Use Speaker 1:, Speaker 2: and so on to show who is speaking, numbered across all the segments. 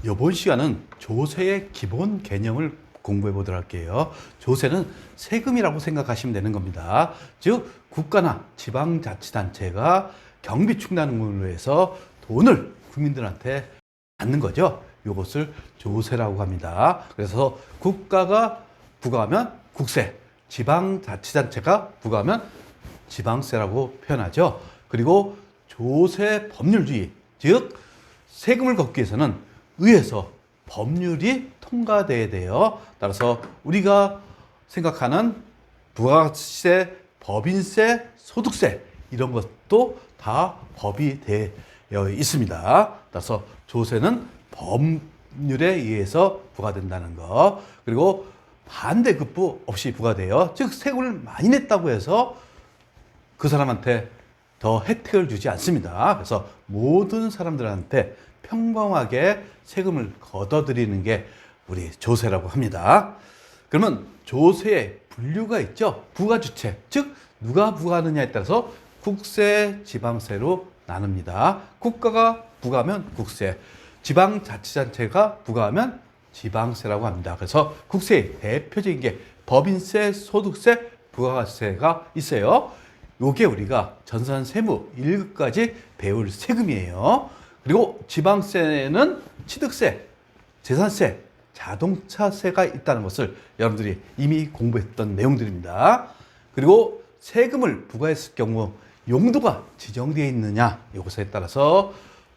Speaker 1: 이번 시간은 조세의 기본 개념을 공부해 보도록 할게요. 조세는 세금이라고 생각하시면 되는 겁니다. 즉 국가나 지방자치단체가 경비 충당금으로 해서 돈을 국민들한테 받는 거죠. 이것을 조세라고 합니다. 그래서 국가가 부과하면 국세, 지방자치단체가 부과하면 지방세라고 표현하죠. 그리고 조세 법률주의, 즉 세금을 걷기 위해서는 의회에서 법률이 통과돼야 돼요. 따라서 우리가 생각하는 부가세, 법인세, 소득세 이런 것도 다 법이 되어 있습니다. 따라서 조세는 법률에 의해서 부과된다는 거. 그리고 반대급부 없이 부과돼요. 즉 세금을 많이 냈다고 해서 그 사람한테 더 혜택을 주지 않습니다. 그래서 모든 사람들한테 평범하게 세금을 걷어들이는 게 우리 조세라고 합니다. 그러면 조세에 분류가 있죠. 부가주체, 즉 누가 부과하느냐에 따라서 국세, 지방세로 나눕니다. 국가가 부과하면 국세, 지방자치단체가 부과하면 지방세라고 합니다. 그래서 국세의 대표적인 게 법인세, 소득세, 부가세가 있어요. 요게 우리가 전산세무 1급까지 배울 세금이에요. 그리고 지방세는 취득세, 재산세, 자동차세가 있다는 것을 여러분들이 이미 공부했던 내용들입니다. 그리고 세금을 부과했을 경우 용도가 지정되어 있느냐 이것에 따라서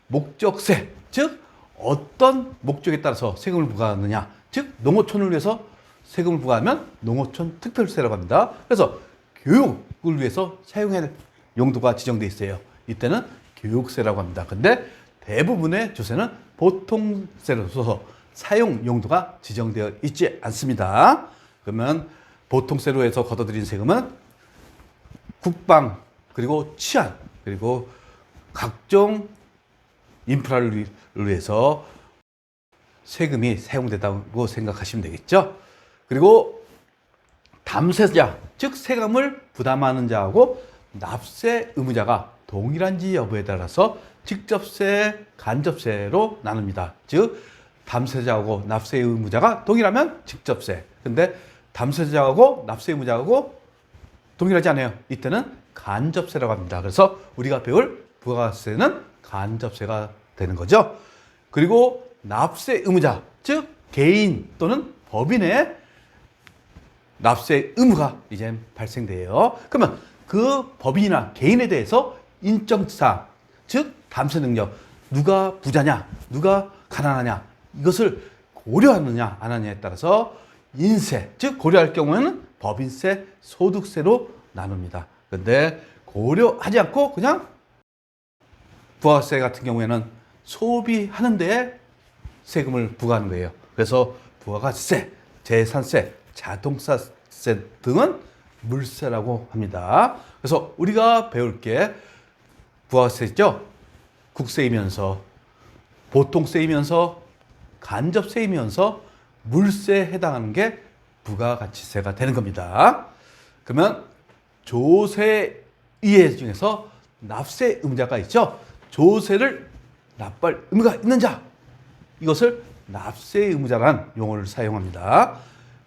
Speaker 1: 목적세, 즉 어떤 목적에 따라서 세금을 부과하느냐, 즉 농어촌을 위해서 세금을 부과하면 농어촌 특별세라고 합니다. 그래서 교육을 위해서 사용해야 할 용도가 지정되어 있어요. 이때는 교육세라고 합니다. 근데 대부분의 조세는 보통세로서 사용 용도가 지정되어 있지 않습니다. 그러면 보통세로 해서 걷어들인 세금은 국방, 그리고 치안, 그리고 각종 인프라를 위해서 세금이 사용된다고 생각하시면 되겠죠. 그리고 담세자, 즉 세금을 부담하는 자하고 납세 의무자가 동일한지 여부에 따라서 직접세, 간접세로 나눕니다. 즉 담세자하고 납세 의무자가 동일하면 직접세, 근데 담세자하고 납세 의무자하고 동일하지 않아요. 이때는 간접세라고 합니다. 그래서 우리가 배울 부가세는 간접세가 되는 거죠. 그리고 납세 의무자, 즉 개인 또는 법인의 납세 의무가 이제 발생돼요. 그러면 그 법인이나 개인에 대해서 인정사항, 즉 담세 능력, 누가 부자냐, 누가 가난하냐 이것을 고려하느냐 안 하느냐에 따라서 인세, 즉 고려할 경우에는 법인세, 소득세로 나눕니다. 그런데 고려하지 않고 그냥 부가세 같은 경우에는 소비하는 데에 세금을 부과하는 거예요. 그래서 부가세, 재산세, 자동차세 등은 물세라고 합니다. 그래서 우리가 배울 게 부가세죠. 국세이면서 보통세이면서 간접세이면서 물세에 해당하는 게 부가가치세가 되는 겁니다. 그러면 조세 이해 중에서 납세 의무자가 있죠. 조세를 납부할 의무가 있는 자, 이것을 납세 의무자라는 용어를 사용합니다.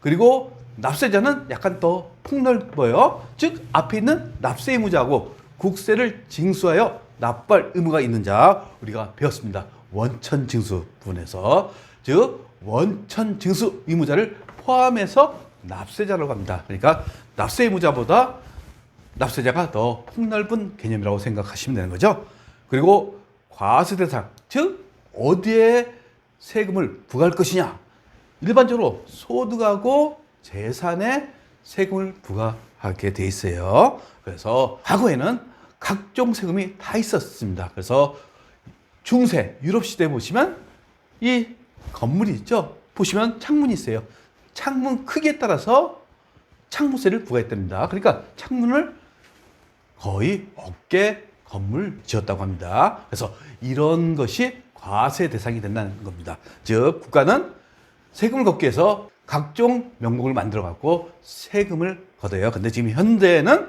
Speaker 1: 그리고 납세자는 약간 더 폭넓어요. 즉 앞에 있는 납세 의무자하고 국세를 징수하여 납부할 의무가 있는 자 우리가 배웠습니다. 원천 징수 부분에서, 즉 원천 징수 의무자를 포함해서 납세자라고 합니다. 그러니까 납세 의무자보다 납세자가 더 폭넓은 개념이라고 생각하시면 되는 거죠. 그리고 과세 대상, 즉 어디에 세금을 부과할 것이냐. 일반적으로 소득하고 재산에 세금을 부과하게 돼 있어요. 그래서 과거에는 각종 세금이 다 있었습니다. 그래서 중세 유럽 시대 보시면 이 건물이 있죠. 보시면 창문이 있어요. 창문 크기에 따라서 창문세를 부과했답니다. 그러니까 창문을 거의 억개 건물 지었다고 합니다. 그래서 이런 것이 과세 대상이 된다는 겁니다. 즉 국가는 세금을 걷기 위해서 각종 명목을 만들어 갖고 세금을 걷어요. 근데 지금 현대는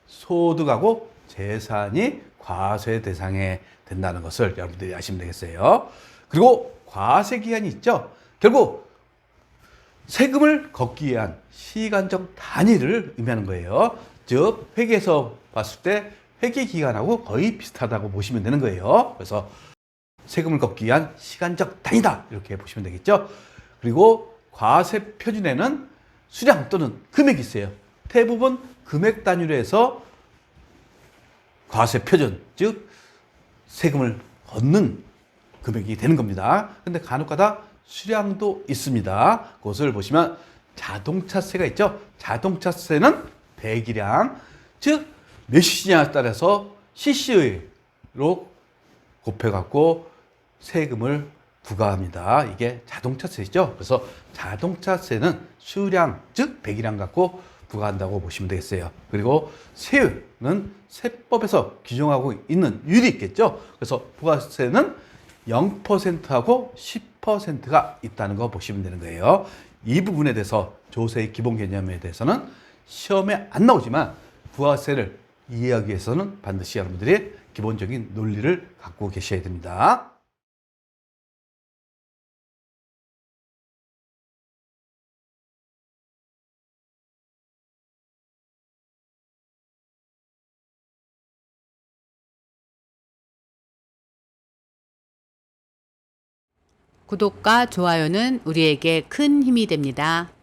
Speaker 1: 소득하고 재산이 과세 대상에 된다는 것을 여러분들이 아시면 되겠어요. 그리고 과세 기한이 있죠. 결국 세금을 걷기 위한 시간적 단위를 의미하는 거예요. 즉 회계에서 봤을 때 회계 기간하고 거의 비슷하다고 보시면 되는 거예요. 그래서 세금을 걷기 위한 시간적 단위다 이렇게 보시면 되겠죠. 그리고 과세 표준에는 수량 또는 금액이 있어요. 대부분 금액 단위로 해서 과세 표준, 즉 세금을 걷는 금액이 되는 겁니다. 근데 간혹가다 수량도 있습니다. 그것을 보시면 자동차세가 있죠. 자동차세는 배기량, 즉 몇 cc냐에 따라서 cc로 곱해갖고 세금을 부과합니다. 이게 자동차세죠. 그래서 자동차세는 수량, 즉 배기량 갖고 부과한다고 보시면 되겠어요. 그리고 세율은 세법에서 규정하고 있는 율이 있겠죠. 그래서 부가세는 0%하고 10%가 있다는 거 보시면 되는 거예요. 이 부분에 대해서 조세의 기본 개념에 대해서는 시험에 안 나오지만 부가세를 이해하기 위해서는 반드시 여러분들이 기본적인 논리를 갖고 계셔야 됩니다.
Speaker 2: 구독과 좋아요는 우리에게 큰 힘이 됩니다.